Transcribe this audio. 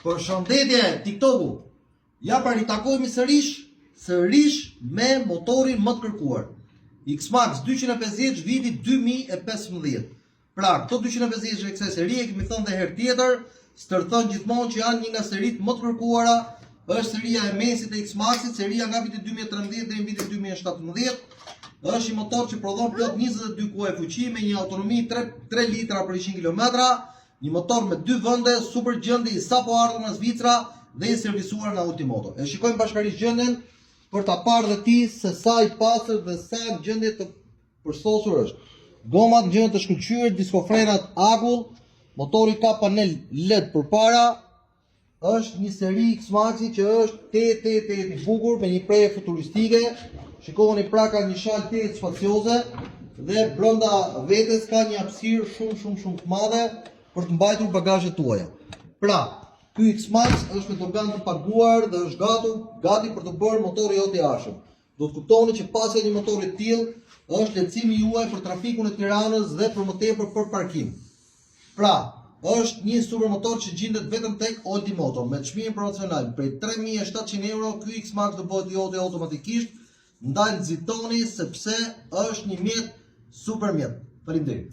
Përshëndetje TikToku. Ja pra ritakojmë sërish me motorin më të kërkuar. X-Max 250 viti 2015. Pra, këto 250 e kësaj serie kemi thënë dhe herë tjetër, stërthon gjithmonë që janë një nga seritë më të kërkuara. Është seria e mesit e X-Maxit, seria nga viti 2013 deri në vitin 2017. Është një motor që prodhon plot 22 kuaj fuqi me një autonomi 3 litra për 100 km. Një motor me 2 vende, super gjendje i sapo ardhur nga Zvicra dhe i servisuar nga Ultimoto. E shikojmë bashkërisht gjendjen për ta parë dhe ti se sa i pastër dhe sa në gjendje të përsosur është. Gomat në gjendje të shkëlqyer, diskofrenat akull, motori ka panel LED përpara. Është një seri X-Maxi që është te i bukur me një preje futuristike. Shikoni pra ka një shalë te spacioze dhe brenda vetes ka një hapësirë shumë të madhe për të mbajtur bagazhet tuaja. Pra, ky X-Max është me dogan të paguar dhe është gati për të bërë motori jot i arshëm. Do të kuptoni që pasja e një motori të tillë është lehtësimi juaj për trafikun e Tiranës dhe për më tepër për parkim. Pra, është një supermotor që gjendet vetëm tek Ultimoto me çmim promocional prej 3700 euro. Ky X-Max do bëhet joti automatikisht. Ndaj nxitoni sepse është një mjet super mjet. Faleminderit.